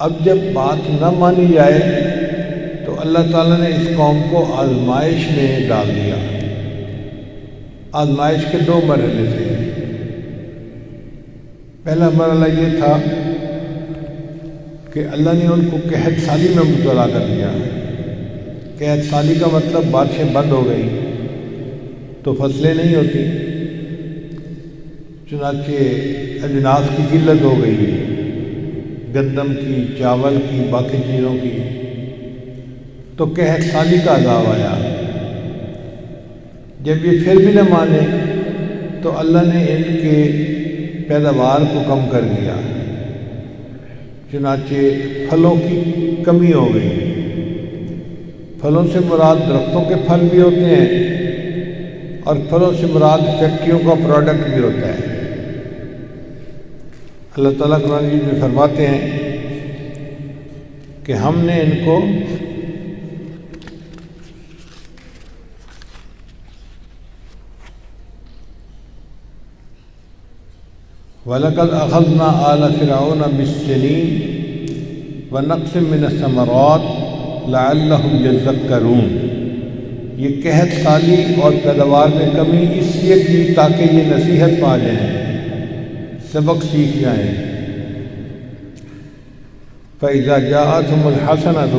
اب جب بات نہ مانی جائے تو اللہ تعالیٰ نے اس قوم کو آزمائش میں ڈال دیا۔ آزمائش کے دو مرحلے تھے۔ پہلا مرحلہ یہ تھا کہ اللہ نے ان کو قحط سالی میں مبتلا کر دیا۔ قحط سالی کا مطلب بارشیں بند ہو گئی تو فصلیں نہیں ہوتی، چنانچہ اجناس کی قلت ہو گئی، گندم کی، چاول کی، باقی چیزوں کی، تو قحط سالی کا عذاب آیا۔ جب یہ پھر بھی نہ مانے تو اللہ نے ان کے پیداوار کو کم کر دیا، چنانچہ پھلوں کی کمی ہو گئی۔ پھلوں سے مراد درختوں کے پھل بھی ہوتے ہیں اور پھلوں سے مراد فیکٹریوں کا پروڈکٹ بھی ہوتا ہے۔ اللہ تعالیٰ قرآن مجید میں فرماتے ہیں کہ ہم نے ان کو وَلَقَدْ أَخَذْنَا آلَ فِرْعَوْنَ بِالسِّنِينِ وَنَقْصٍ مِّنَ الثَّمَرَاتِ لَعَلَّهُمْ يَذَّكَّرُونَ۔ یہ قحط سالی اور پیداوار میں کمی اس لیے کی تاکہ یہ نصیحت پا جائیں، سبق سیکھ جائیں۔ فَإِذَا جَاءَتْهُمُ الْحَسَنَةُ،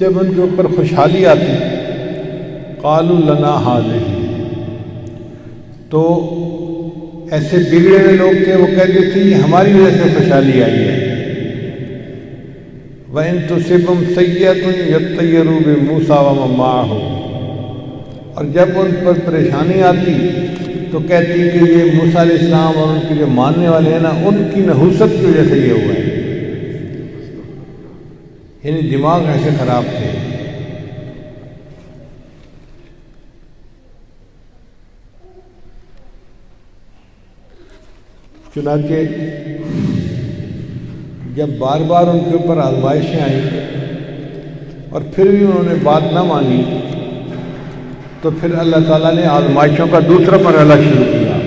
جب ان کے اوپر خوشحالی آتی، قَالُوا لَنَا هَٰذِهِ، تو ایسے بگڑے ہوئے لوگ تھے وہ کہتے تھے یہ ہماری وجہ سے خوشحالی آئی ہے۔ وَإِن تُصِبْهُمْ سَيِّئَةٌ يَطَّيَّرُوا بِمُوسَىٰ وَمَن مَّعَهُ، اور جب ان پر پریشانی آتی تو کہتی کہ یہ موسیٰ علیہ السلام اور ان کے جو ماننے والے ہیں نا، ان کی نحوست کی وجہ سے یہ ہوا ہے۔ یعنی دماغ ایسے خراب تھے۔ چنانچہ جب بار بار ان کے اوپر آزمائشیں آئیں اور پھر بھی انہوں نے بات نہ مانی تو پھر اللہ تعالیٰ نے آزمائشوں کا دوسرا مرحلہ شروع کیا۔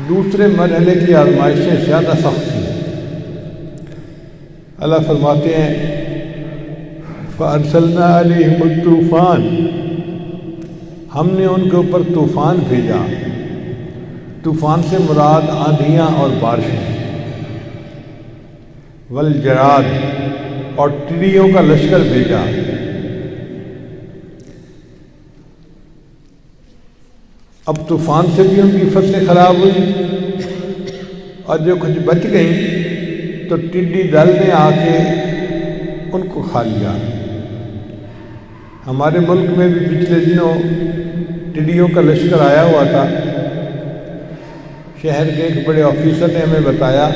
دوسرے مرحلے کی آزمائشیں زیادہ سخت تھیں۔ اللہ فرماتے ہیں فَأَرْسَلْنَا عَلَيْهِمُ الطُّوفَانَ، ہم نے ان کے اوپر طوفان بھیجا۔ طوفان سے مراد آندھیاں اور بارشیں، والجراد، اور ٹڈیوں کا لشکر بھیجا۔ اب طوفان سے بھی ان کی فصلیں خراب ہوئی اور جو کچھ بچ گئیں تو ٹڈی دل نے آ کے ان کو کھا لیا۔ ہمارے ملک میں بھی پچھلے دنوں ٹڈیوں کا لشکر آیا ہوا تھا۔ شہر کے ایک بڑے آفیسر نے ہمیں بتایا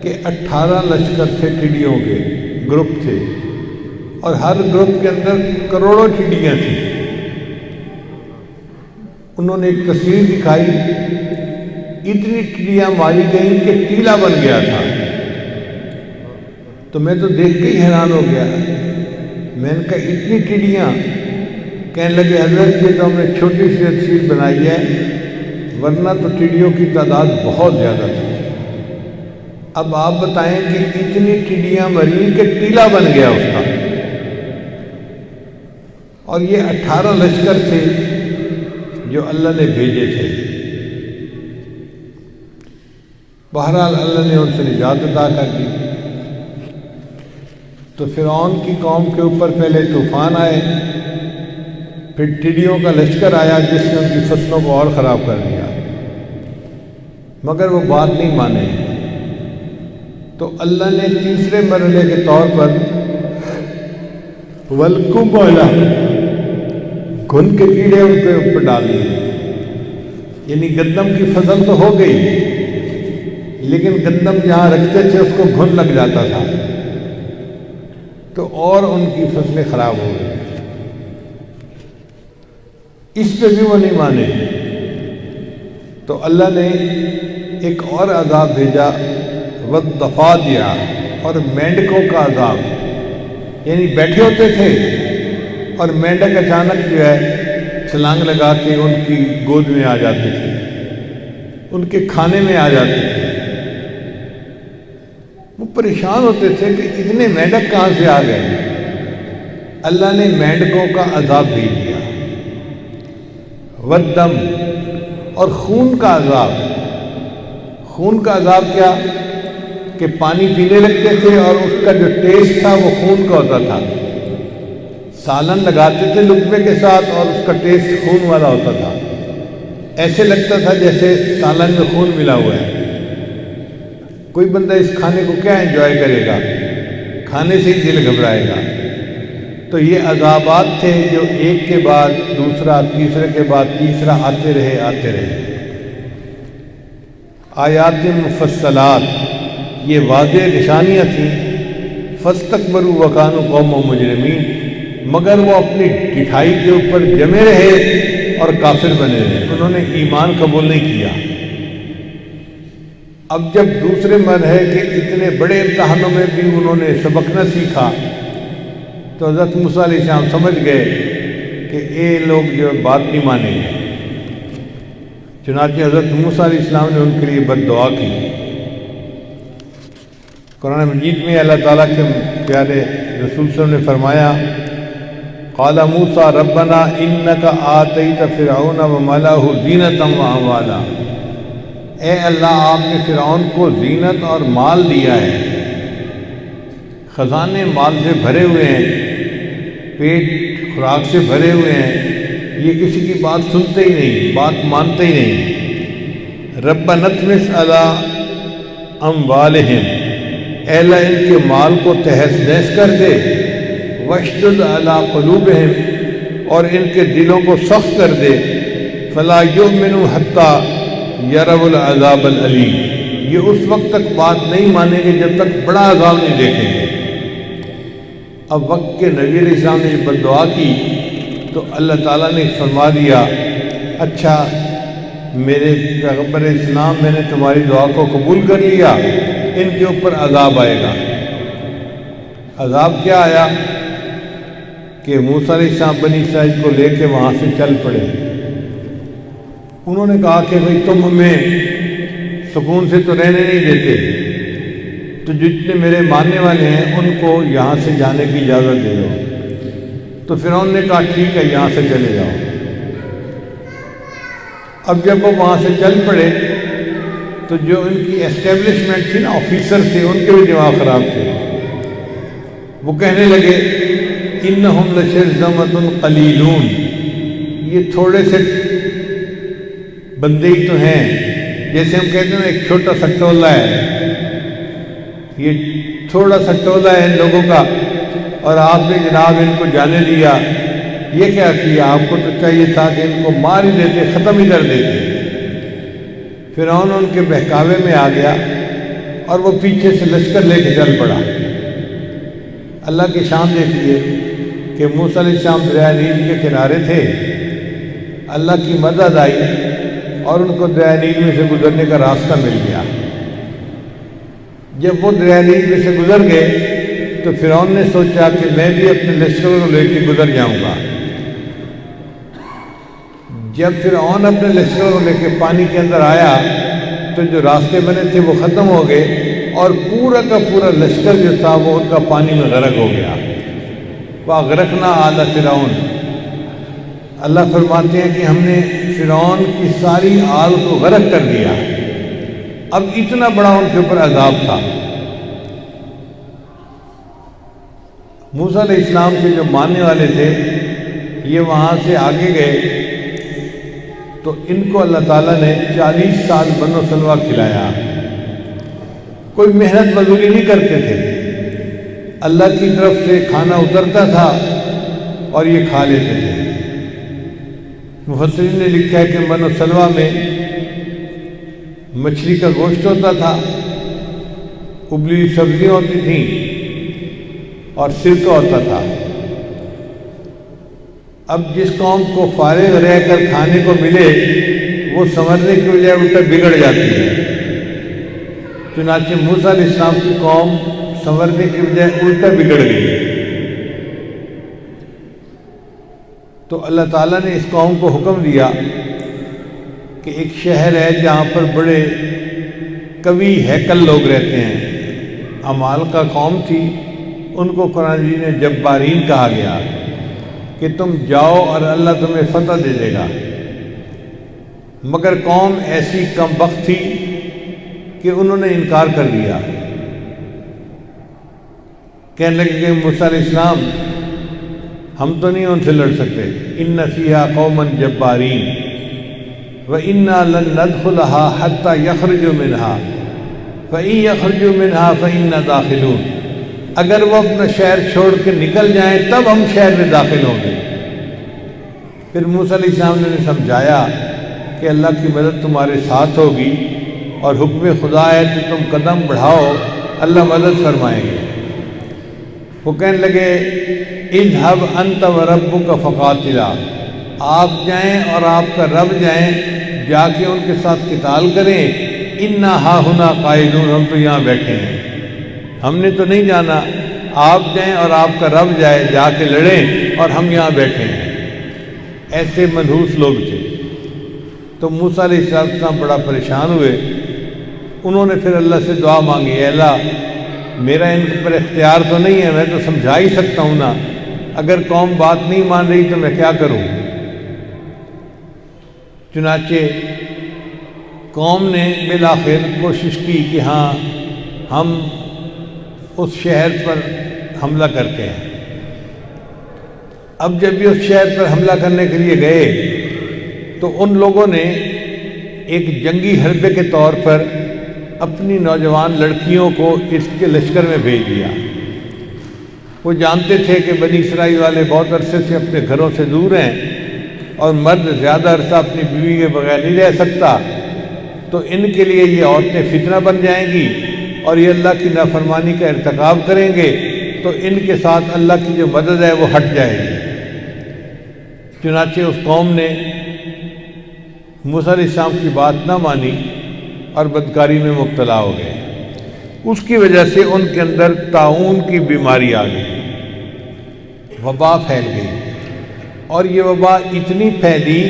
کہ 18 لشکر تھے ٹڈیوں کے، گروپ تھے، اور ہر گروپ کے اندر کروڑوں ٹڈیاں تھیں۔ انہوں نے ایک تصویر دکھائی، اتنی ٹڈیاں ماری گئیں کہ ٹیلا بن گیا تھا۔ تو میں تو دیکھ کے ہی حیران ہو گیا۔ میں نے کہا اتنی ٹڈیاں؟ کہنے لگے حضرت یہ تو ہم نے چھوٹی سی تصویر بنائی ہے، ورنہ تو ٹڈیوں کی تعداد بہت زیادہ تھی۔ اب آپ بتائیں کہ اتنی ٹڈیاں مری کہ ٹیلا بن گیا اس کا، اور یہ 18 لشکر تھے جو اللہ نے بھیجے تھے۔ بہرحال اللہ نے ان سے نجات عطا کر دی۔ تو فرعون کی قوم کے اوپر پہلے طوفان آئے، پھر ٹڈیوں کا لشکر آیا جس نے ان کی فصلوں کو اور خراب کر دیا، مگر وہ بات نہیں مانے۔ تو اللہ نے تیسرے مرحلے کے طور پر وَالْقُمَلَ، گھن کے کیڑے ان کے اوپر ڈال دیے۔ یعنی گندم کی فصل تو ہو گئی، لیکن گندم جہاں رکھتے تھے اس کو گھن لگ جاتا تھا، تو اور ان کی فصلیں خراب ہو گئی۔ اس پہ بھی وہ نہیں مانے تو اللہ نے ایک اور عذاب بھیجا، وَالضَّفَادِعَ، اور مینڈکوں کا عذاب۔ یعنی بیٹھے ہوتے تھے اور مینڈک اچانک جو ہے چھلانگ لگا کے ان کی گود میں آ جاتے تھے۔ ان کے کھانے میں آ جاتے تھے۔ وہ پریشان ہوتے تھے کہ اتنے مینڈک کہاں سے آ گئے۔ اللہ نے مینڈکوں کا عذاب بھیج دیا، والدم، اور خون کا عذاب۔ خون کا عذاب کیا کہ پانی پینے لگتے تھے اور اس کا جو ٹیسٹ تھا وہ خون کا ہوتا تھا۔ سالن لگاتے تھے لقمے کے ساتھ اور اس کا ٹیسٹ خون والا ہوتا تھا، ایسے لگتا تھا جیسے سالن میں خون ملا ہوا ہے۔ کوئی بندہ اس کھانے کو کیا انجوائے کرے گا، کھانے سے ہی دل گھبرائے گا۔ تو یہ عذابات تھے جو ایک کے بعد دوسرا، تیسرے کے بعد تیسرا آتے رہے۔ آیات مفصلات، یہ واضح نشانیاں تھیں۔ فاستکبروا وکانوا قوما مجرمین، مگر وہ اپنی ڈٹھائی کے اوپر جمے رہے اور کافر بنے رہے، انہوں نے ایمان قبول نہیں کیا۔ اب جب دوسرے مرحلے کے اتنے بڑے امتحانوں میں بھی انہوں نے سبق نہ سیکھا تو حضرت موسیٰ علیہ السلام سمجھ گئے کہ یہ لوگ جو بات نہیں مانیں گے۔ چنانچہ حضرت موسیٰ علیہ السلام نے ان کے لیے بد دعا کی۔ قرآن مجید میں اللہ تعالیٰ کے پیارے رسول صلی اللہ علیہ وسلم نے فرمایا، قال موسیٰ ربنا انک آتیت فرعون وملأہ زینۃ واموالا، اے اللہ آپ نے فرعون کو زینت اور مال دیا ہے، خزانے مال سے بھرے ہوئے ہیں، پیٹ خوراک سے بھرے ہوئے ہیں، یہ کسی کی بات سنتے ہی نہیں، بات مانتے ہی نہیں۔ ربنا اطمس علی اموالہم، اے اللہ ان کے مال کو تہس نہس کر دے، واشدد علی قلوبہم، اور ان کے دلوں کو سخت کر دے، فلا یؤمنوا حتی یروا العذاب العلیم، یہ اس وقت تک بات نہیں مانیں گے جب تک بڑا عذاب نہیں دیکھیں گے۔ اب وقت کے نبی علیہ السلام نے بد دعا کی تو اللہ تعالیٰ نے فرما دیا، اچھا میرے پیغمبر اسلام، میں نے تمہاری دعا کو قبول کر لیا، ان کے اوپر عذاب آئے گا۔ عذاب کیا آیا کہ موسیٰ علیہ السلام بنی اسرائیل کو لے کے وہاں سے چل پڑے۔ انہوں نے کہا کہ بھئی تم ہمیں سکون سے تو رہنے نہیں دیتے، تو جتنے میرے ماننے والے ہیں ان کو یہاں سے جانے کی اجازت دے دو۔ تو فرعون نے کہا ٹھیک ہے، یہاں سے چلے جاؤ۔ اب جب وہ وہاں سے چل پڑے تو جو ان کی اسٹیبلشمنٹ تھی نا، آفیسر تھے، ان کے بھی دماغ خراب تھے۔ وہ کہنے لگے انہم لشرذمۃ قلیلون، یہ تھوڑے سے بندے ہی تو ہیں، جیسے ہم کہتے ہیں ایک چھوٹا سا ٹولہ ہے، یہ تھوڑا سا ٹولہ ہے ان لوگوں کا، اور آپ نے جناب ان کو جانے دیا۔ یہ کیا کیا؟ آپ کو تو چاہیے تھا کہ ان کو مار ہی دیتے، ختم ہی کر دیتے۔ فرعون ان کے بہکاوے میں آ گیا اور وہ پیچھے سے لشکر لے کے چل پڑا۔ اللہ کی شان دیکھیے کہ موسیٰ علیہ السلام دریا نیل کے کنارے تھے، اللہ کی مدد آئی اور ان کو دریا نیل میں سے گزرنے کا راستہ مل گیا۔ جب وہ دریا نیل میں سے گزر گئے تو فرعون نے سوچا کہ میں بھی اپنے لشکروں کو لے کے گزر جاؤں گا۔ جب فرعون اپنے لشکروں کو لے کے پانی کے اندر آیا تو جو راستے بنے تھے وہ ختم ہو گئے اور پورا کا پورا لشکر جو تھا وہ ان کا پانی میں غرق ہو گیا۔ وَأَغْرَقْنَا آلَ فِرْعَوْنَ، اللہ فرماتے ہیں کہ ہم نے فرعون کی ساری آل کو غرق کر دیا۔ اب اتنا بڑا ان کے اوپر عذاب تھا۔ موسیٰ علیہ السلام کے جو ماننے والے تھے یہ وہاں سے آگے گئے تو ان کو اللہ تعالیٰ نے 40 سال بن و سلوہ کھلایا۔ کوئی محنت مزدوری نہیں کرتے تھے، اللہ کی طرف سے کھانا اترتا تھا اور یہ کھا لیتے تھے۔ مفسرین نے لکھا ہے کہ بن و سلوہ میں مچھلی کا گوشت ہوتا تھا، ابلی سبزیاں ہوتی تھیں اور سرکہ ہوتا تھا۔ اب جس قوم کو فارغ رہ کر کھانے کو ملے وہ سنورنے کی بجائے الٹا بگڑ جاتی ہے۔ چنانچہ موسیٰ علیہ السلام کی قوم سنورنے کی بجائے الٹا بگڑ گئی۔ تو اللہ تعالیٰ نے اس قوم کو حکم دیا کہ ایک شہر ہے جہاں پر بڑے قوی ہیکل لوگ رہتے ہیں، عمالقہ قوم تھی، ان کو قرآن جی نے جبارین کہا گیا کہ تم جاؤ اور اللہ تمہیں فتح دے دے گا۔ مگر قوم ایسی کم بخت تھی کہ انہوں نے انکار کر دیا، کہنے لگے کہ موسیٰ علیہ السلام ہم تو نہیں ان سے لڑ سکتے، ان فیہا قوما جبارین وَإِنَّا لَن نَدْخُلَهَا حَتَّى يَخْرُجُوا مِنْهَا فَإِن يَخْرُجُوا مِنْهَا فَإِنَّا دَاخِلُونَ، اگر وہ اپنا شہر چھوڑ کے نکل جائیں تب ہم شہر میں داخل ہوں گے۔ پھر موسیٰ علیہ السلام نے سمجھایا کہ اللہ کی مدد تمہارے ساتھ ہوگی اور حکم خدا ہے کہ تم قدم بڑھاؤ، اللہ مدد فرمائیں گے۔ وہ کہنے لگے اذهب انت وربک فقاتلا، آپ جائیں اور آپ کا رب جائیں، جا کے ان کے ساتھ قتال کریں، انا ہاہنا قاعدون، ہم تو یہاں بیٹھے ہیں، ہم نے تو نہیں جانا، آپ جائیں اور آپ کا رب جائے، جا کے لڑیں اور ہم یہاں بیٹھے ہیں۔ ایسے منحوس لوگ تھے۔ تو موسیٰ علیہ السلام بڑا پریشان ہوئے، انہوں نے پھر اللہ سے دعا مانگی، اے اللہ میرا ان پر اختیار تو نہیں ہے، میں تو سمجھا ہی سکتا ہوں نا، اگر قوم بات نہیں مان رہی تو میں کیا کروں؟ چنانچہ قوم نے بالآخر کوشش کی کہ ہاں ہم اس شہر پر حملہ کرتے ہیں۔ اب جب بھی اس شہر پر حملہ کرنے کے لیے گئے تو ان لوگوں نے ایک جنگی حربے کے طور پر اپنی نوجوان لڑکیوں کو اس کے لشکر میں بھیج دیا۔ وہ جانتے تھے کہ بنی اسرائیل والے بہت عرصے سے اپنے گھروں سے دور ہیں اور مرد زیادہ عرصہ اپنی بیوی کے بغیر نہیں رہ سکتا، تو ان کے لیے یہ عورتیں فتنہ بن جائیں گی اور یہ اللہ کی نافرمانی کا ارتکاب کریں گے، تو ان کے ساتھ اللہ کی جو مدد ہے وہ ہٹ جائے گی۔ چنانچہ اس قوم نے موسیٰ علیہ السلام کی بات نہ مانی اور بدکاری میں مبتلا ہو گئے۔ اس کی وجہ سے ان کے اندر طاعون کی بیماری آ گئی، وبا پھیل گئی، اور یہ وبا اتنی پھیلی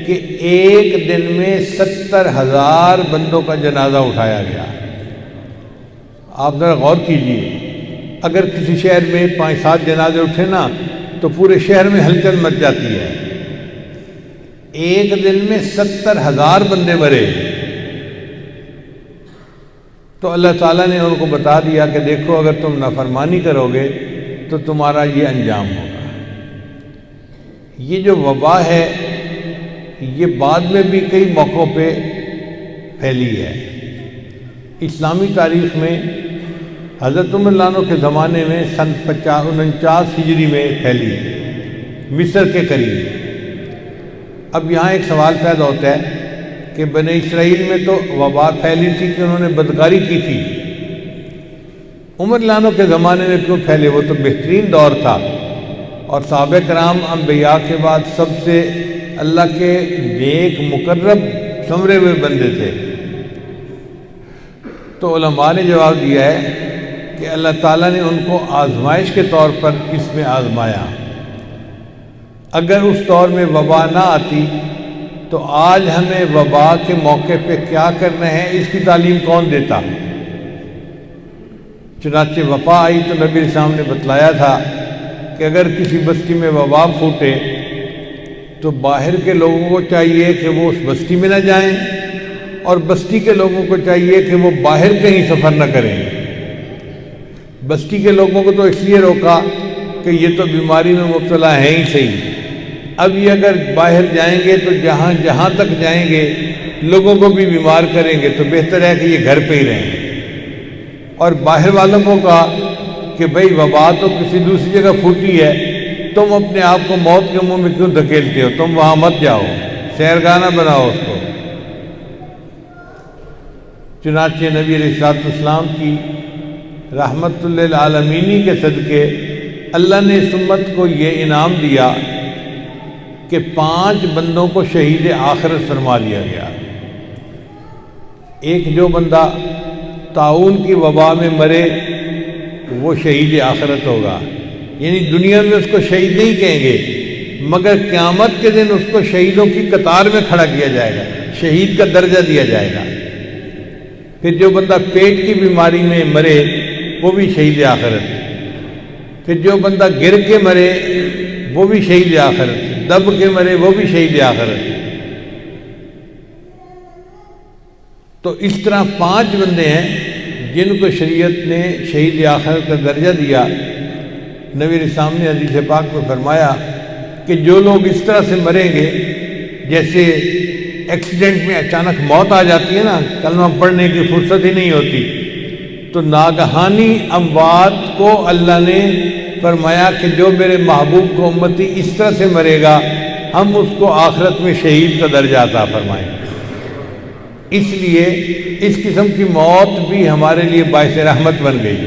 کہ ایک دن میں 70,000 بندوں کا جنازہ اٹھایا گیا۔ آپ ذرا غور کیجئے، اگر کسی شہر میں 5-7 جنازے اٹھے نا تو پورے شہر میں ہلچل مچ جاتی ہے۔ ایک دن میں 70,000 بندے مرے، تو اللہ تعالیٰ نے ان کو بتا دیا کہ دیکھو اگر تم نافرمانی کرو گے تو تمہارا یہ انجام ہوگا۔ یہ جو وبا ہے یہ بعد میں بھی کئی موقعوں پہ پھیلی ہے۔ اسلامی تاریخ میں حضرت عمر رضی اللہ عنہ کے زمانے میں سن 49 ہجری میں پھیلی، مصر کے قریب۔ اب یہاں ایک سوال پیدا ہوتا ہے کہ بنی اسرائیل میں تو وبا پھیلی تھی کہ انہوں نے بدکاری کی تھی، عمر رضی اللہ عنہ کے زمانے میں کیوں پھیلے؟ وہ تو بہترین دور تھا، اور صحابہ کرام انبیاء کے بعد سب سے اللہ کے نیک مقرب سمرے ہوئے بندے تھے۔ تو علماء نے جواب دیا ہے کہ اللہ تعالیٰ نے ان کو آزمائش کے طور پر اس میں آزمایا۔ اگر اس دور میں وبا نہ آتی تو آج ہمیں وبا کے موقع پہ کیا کرنا ہے اس کی تعلیم کون دیتا؟ چنانچہ وبا آئی تو نبی السلام نے بتلایا تھا کہ اگر کسی بستی میں وبا پھوٹے تو باہر کے لوگوں کو چاہیے کہ وہ اس بستی میں نہ جائیں، اور بستی کے لوگوں کو چاہیے کہ وہ باہر کہیں سفر نہ کریں۔ بستی کے لوگوں کو تو اس لیے روکا کہ یہ تو بیماری میں مبتلا ہیں ہی صحیح، اب یہ اگر باہر جائیں گے تو جہاں تک جائیں گے لوگوں کو بھی بیمار کریں گے، تو بہتر ہے کہ یہ گھر پہ ہی رہیں۔ اور باہر والوں کو کہا کہ بھئی وبا تو کسی دوسری جگہ پھوٹی ہے، تم اپنے آپ کو موت کے منہ میں کیوں دھکیلتے ہو؟ تم وہاں مت جاؤ، سیرگاہ نہ بناؤ اس کو۔ چنانچہ نبی علیہ السلام کی رحمت للعالمین کے صدقے اللہ نے اس امت کو یہ انعام دیا کہ 5 بندوں کو شہید آخرت فرما دیا گیا۔ ایک جو بندہ طاعون کی وبا میں مرے وہ شہید آخرت ہوگا، یعنی دنیا میں اس کو شہید نہیں کہیں گے، مگر قیامت کے دن اس کو شہیدوں کی قطار میں کھڑا کیا جائے گا۔ شہید کا درجہ دیا جائے گا۔ پھر جو بندہ پیٹ کی بیماری میں مرے وہ بھی شہید آخرت، پھر جو بندہ گر کے مرے وہ بھی شہید آخرت، دب کے مرے وہ بھی شہید آخرت۔ تو اس طرح 5 بندے ہیں جن کو شریعت نے شہید آخرت کا درجہ دیا۔ نبی علیہ السلام نے حدیث پاک میں فرمایا کہ جو لوگ اس طرح سے مریں گے، جیسے ایکسیڈنٹ میں اچانک موت آ جاتی ہے نا، کلمہ پڑھنے کی فرصت ہی نہیں ہوتی، تو ناگہانی اموات کو اللہ نے فرمایا کہ جو میرے محبوب کو امتی اس طرح سے مرے گا ہم اس کو آخرت میں شہید کا درجہ عطا فرمائیں گے۔ اس لیے اس قسم کی موت بھی ہمارے لیے باعث رحمت بن گئی۔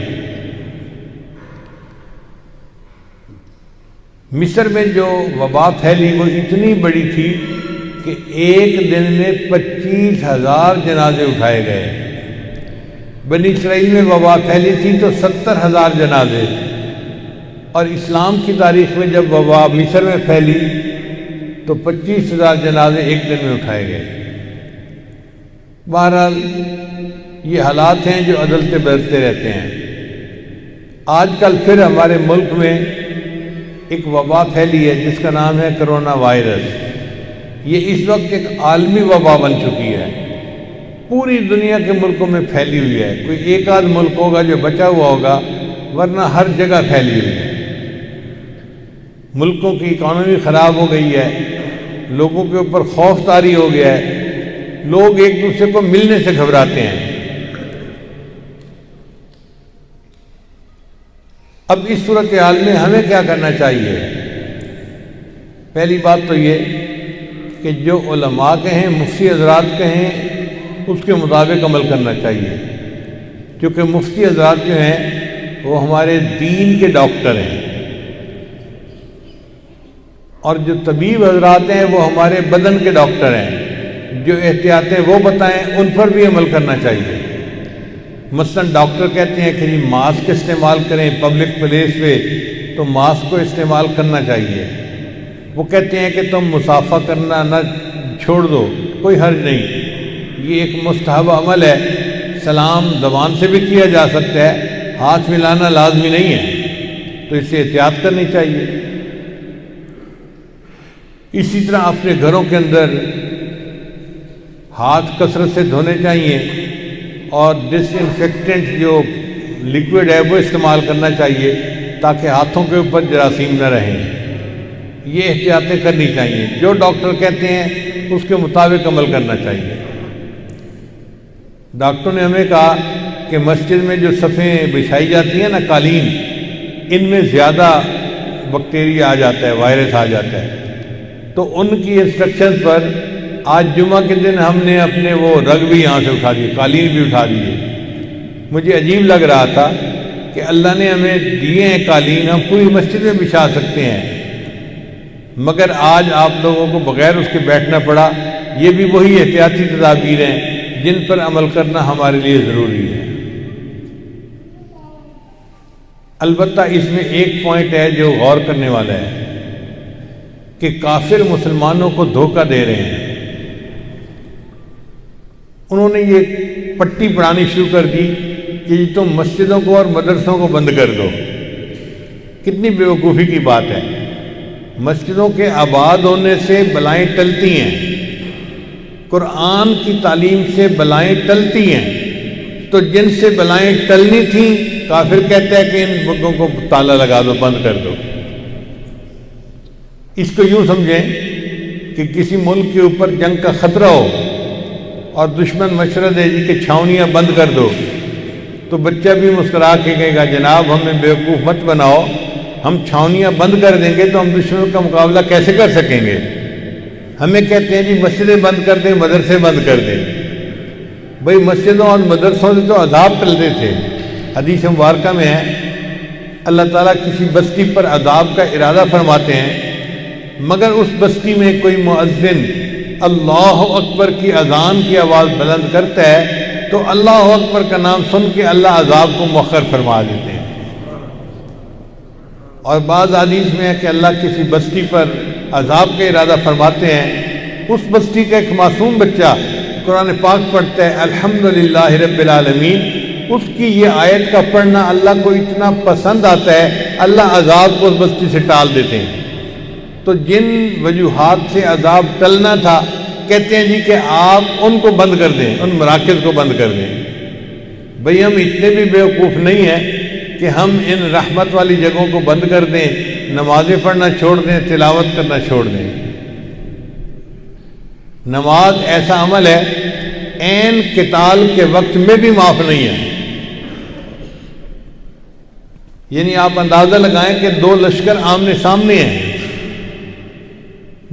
مصر میں جو وبا پھیلی وہ اتنی بڑی تھی کہ ایک دن میں 25,000 جنازے اٹھائے گئے۔ بنی اسرائیل میں وبا پھیلی تھی تو 70,000 جنازے، اور اسلام کی تاریخ میں جب وبا مصر میں پھیلی تو 25,000 جنازے ایک دن میں اٹھائے گئے۔ بہرحال یہ حالات ہیں جو عدلتے بدلتے رہتے ہیں۔ آج کل پھر ہمارے ملک میں ایک وبا پھیلی ہے جس کا نام ہے کرونا وائرس۔ یہ اس وقت ایک عالمی وبا بن چکی ہے، پوری دنیا کے ملکوں میں پھیلی ہوئی ہے۔ کوئی ایک آدھ ملک ہوگا جو بچا ہوا ہوگا، ورنہ ہر جگہ پھیلی ہوئی ہے۔ ملکوں کی اکانومی خراب ہو گئی ہے، لوگوں کے اوپر خوف طاری ہو گیا ہے، لوگ ایک دوسرے کو ملنے سے گھبراتے ہیں۔ اب اس صورتحال میں ہمیں کیا کرنا چاہیے؟ پہلی بات تو یہ کہ جو علماء کہیں، مفتی حضرات کہیں، اس کے مطابق عمل کرنا چاہیے، کیونکہ مفتی حضرات جو ہیں وہ ہمارے دین کے ڈاکٹر ہیں، اور جو طبیب حضرات ہیں وہ ہمارے بدن کے ڈاکٹر ہیں۔ جو احتیاطیں وہ بتائیں ان پر بھی عمل کرنا چاہیے۔ مثلاً ڈاکٹر کہتے ہیں کہ جی ماسک استعمال کریں پبلک پلیس پہ، تو ماسک کو استعمال کرنا چاہیے۔ وہ کہتے ہیں کہ تم مصافحہ کرنا نہ چھوڑ دو، کوئی حرج نہیں، یہ ایک مستحب عمل ہے، سلام زبان سے بھی کیا جا سکتا ہے، ہاتھ ملانا لازمی نہیں ہے، تو اس سے احتیاط کرنی چاہیے۔ اسی طرح اپنے گھروں کے اندر ہاتھ کثرت سے دھونے چاہیے، اور ڈس انفیکٹنٹ جو لیکوڈ ہے وہ استعمال کرنا چاہیے تاکہ ہاتھوں کے اوپر جراثیم نہ رہیں۔ یہ احتیاطیں کرنی چاہیے، جو ڈاکٹر کہتے ہیں اس کے مطابق عمل کرنا چاہیے۔ ڈاکٹر نے ہمیں کہا کہ مسجد میں جو صفیں بچھائی جاتی ہیں نا، قالین، ان میں زیادہ بیکٹیریا آ جاتا ہے، وائرس آ جاتا ہے، تو ان کی انسٹرکشن پر آج جمعہ کے دن ہم نے اپنے وہ رگ بھی یہاں سے اٹھا دیے، قالین بھی اٹھا دیے۔ مجھے عجیب لگ رہا تھا کہ اللہ نے ہمیں دیے ہیں قالین، ہم پوری مسجد میں بچھا سکتے ہیں، مگر آج آپ لوگوں کو بغیر اس کے بیٹھنا پڑا۔ یہ بھی وہی احتیاطی تدابیر ہیں جن پر عمل کرنا ہمارے لیے ضروری ہے۔ البتہ اس میں ایک پوائنٹ ہے جو غور کرنے والا ہے کہ کافر مسلمانوں کو دھوکہ دے رہے ہیں۔ انہوں نے یہ پٹی پڑھانی شروع کر دی کہ تم مسجدوں کو اور مدرسوں کو بند کر دو۔ کتنی بیوقوفی کی بات ہے۔ مسجدوں کے آباد ہونے سے بلائیں ٹلتی ہیں، قرآن کی تعلیم سے بلائیں ٹلتی ہیں، تو جن سے بلائیں ٹلنی تھیں کافر کہتا ہے کہ ان بگوں کو تالا لگا دو، بند کر دو۔ اس کو یوں سمجھیں کہ کسی ملک کے اوپر جنگ کا خطرہ ہو اور دشمن مشورہ دے جی کہ چھاؤنیاں بند کر دو، تو بچہ بھی مسکرا کے کہے گا جناب ہمیں بیوقوف مت بناؤ، ہم چھاؤنیاں بند کر دیں گے تو ہم دشمن کا مقابلہ کیسے کر سکیں گے؟ ہمیں کہتے ہیں جی مسجدیں بند کر دیں، مدرسے بند کر دیں۔ بھئی مسجدوں اور مدرسوں سے تو عذاب ٹلتے تھے۔ حدیث مبارکہ میں ہے اللہ تعالیٰ کسی بستی پر عذاب کا ارادہ فرماتے ہیں، مگر اس بستی میں کوئی مؤذن اللہ اکبر کی اذان کی آواز بلند کرتا ہے تو اللہ اکبر کا نام سن کے اللہ عذاب کو مؤخر فرما دیتے ہیں۔ اور بعض حدیث میں ہے کہ اللہ کسی بستی پر عذاب کا ارادہ فرماتے ہیں اس بستی کا ایک معصوم بچہ قرآن پاک پڑھتا ہے الحمدللہ رب العالمین، اس کی یہ آیت کا پڑھنا اللہ کو اتنا پسند آتا ہے، اللہ عذاب کو اس بستی سے ٹال دیتے ہیں۔ تو جن وجوہات سے عذاب ٹلنا تھا، کہتے ہیں جی کہ آپ ان کو بند کر دیں، ان مراکز کو بند کر دیں۔ بھئی ہم اتنے بھی بیوقوف نہیں ہیں کہ ہم ان رحمت والی جگہوں کو بند کر دیں، نمازیں پڑھنا چھوڑ دیں، تلاوت کرنا چھوڑ دیں۔ نماز ایسا عمل ہے عین قتال کے وقت میں بھی معاف نہیں ہے۔ یعنی آپ اندازہ لگائیں کہ دو لشکر آمنے سامنے ہیں،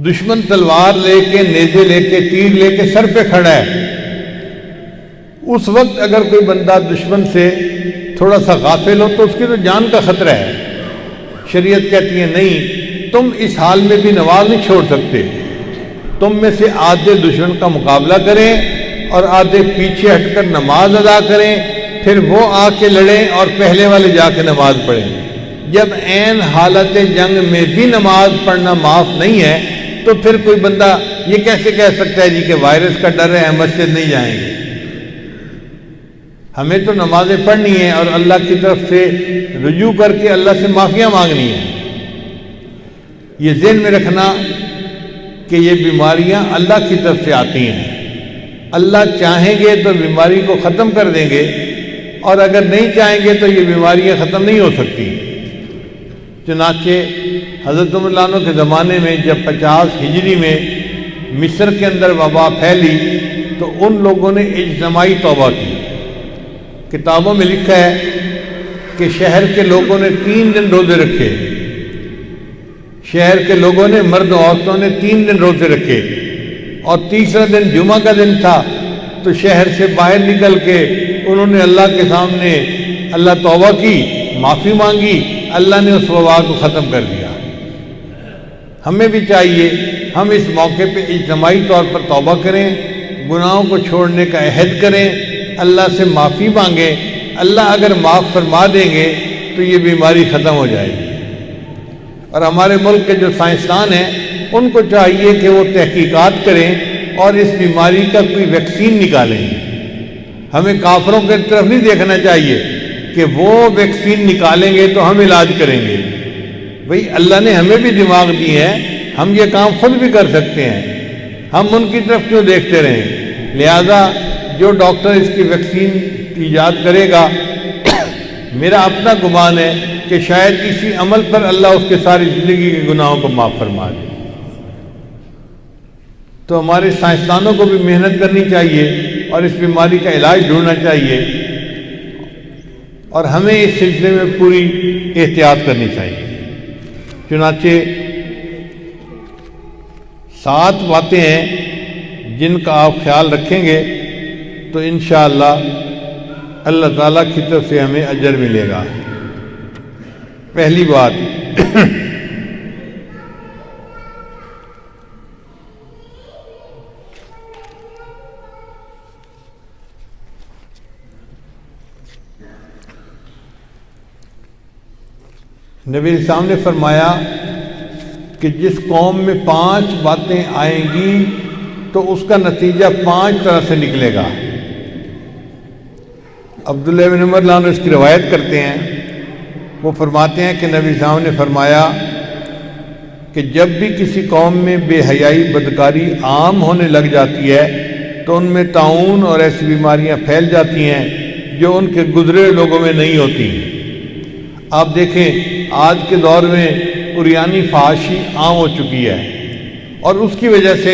دشمن تلوار لے کے، نیزے لے کے، تیر لے کے سر پہ کھڑا ہے۔ اس وقت اگر کوئی بندہ دشمن سے تھوڑا سا غافل ہو تو اس کی تو جان کا خطرہ ہے۔ شریعت کہتی ہے نہیں، تم اس حال میں بھی نماز نہیں چھوڑ سکتے، تم میں سے آدھے دشمن کا مقابلہ کریں اور آدھے پیچھے ہٹ کر نماز ادا کریں، پھر وہ آ کے لڑیں اور پہلے والے جا کے نماز پڑھیں۔ جب عین حالت جنگ میں بھی نماز پڑھنا معاف نہیں ہے تو پھر کوئی بندہ یہ کیسے کہہ سکتا ہے جی کہ وائرس کا ڈر ہے، مسجد نہیں جائیں گے؟ ہمیں تو نمازیں پڑھنی ہیں اور اللہ کی طرف سے رجوع کر کے اللہ سے معافیاں مانگنی ہیں۔ یہ ذہن میں رکھنا کہ یہ بیماریاں اللہ کی طرف سے آتی ہیں، اللہ چاہیں گے تو بیماری کو ختم کر دیں گے، اور اگر نہیں چاہیں گے تو یہ بیماریاں ختم نہیں ہو سکتی۔ چنانچہ حضرت عمر رضی اللہ عنہ کے زمانے میں جب 50 ہجری میں مصر کے اندر وبا پھیلی تو ان لوگوں نے اجتماعی توبہ کی۔ کتابوں میں لکھا ہے کہ شہر کے لوگوں نے 3 دن روزے رکھے، شہر کے لوگوں نے، مرد و عورتوں نے 3 دن روزے رکھے، اور تیسرا دن جمعہ کا دن تھا تو شہر سے باہر نکل کے انہوں نے اللہ کے سامنے اللہ توبہ کی، معافی مانگی، اللہ نے اس وبا کو ختم کر دیا۔ ہمیں بھی چاہیے ہم اس موقع پہ اجتماعی طور پر توبہ کریں، گناہوں کو چھوڑنے کا عہد کریں، اللہ سے معافی مانگیں۔ اللہ اگر معاف فرما دیں گے تو یہ بیماری ختم ہو جائے گی۔ اور ہمارے ملک کے جو سائنسدان ہیں ان کو چاہیے کہ وہ تحقیقات کریں اور اس بیماری کا کوئی ویکسین نکالیں۔ ہمیں کافروں کی طرف نہیں دیکھنا چاہیے کہ وہ ویکسین نکالیں گے تو ہم علاج کریں گے۔ بھئی اللہ نے ہمیں بھی دماغ دی ہے، ہم یہ کام خود بھی کر سکتے ہیں، ہم ان کی طرف کیوں دیکھتے رہیں؟ لہذا جو ڈاکٹر اس کی ویکسین ایجاد کرے گا، میرا اپنا گمان ہے کہ شاید اسی عمل پر اللہ اس کے ساری زندگی کے گناہوں کو معاف فرما دے۔ تو ہمارے سائنسدانوں کو بھی محنت کرنی چاہیے اور اس بیماری کا علاج ڈھونڈنا چاہیے، اور ہمیں اس سلسلے میں پوری احتیاط کرنی چاہیے۔ چنانچہ 7 باتیں ہیں جن کا آپ خیال رکھیں گے تو انشاءاللہ اللہ تعالیٰ کی طرف سے ہمیں اجر ملے گا۔ پہلی بات، نبی اسلام نے فرمایا کہ جس قوم میں 5 باتیں آئیں گی تو اس کا نتیجہ 5 طرح سے نکلے گا۔ عبداللہ بن عمر رضی اللہ عنہ اس کی روایت کرتے ہیں، وہ فرماتے ہیں کہ نبی اسلام نے فرمایا کہ جب بھی کسی قوم میں بے حیائی، بدکاری عام ہونے لگ جاتی ہے تو ان میں طاعون اور ایسی بیماریاں پھیل جاتی ہیں جو ان کے گزرے لوگوں میں نہیں ہوتی۔ آپ دیکھیں آج کے دور میں عریانی فحاشی عام ہو چکی ہے، اور اس کی وجہ سے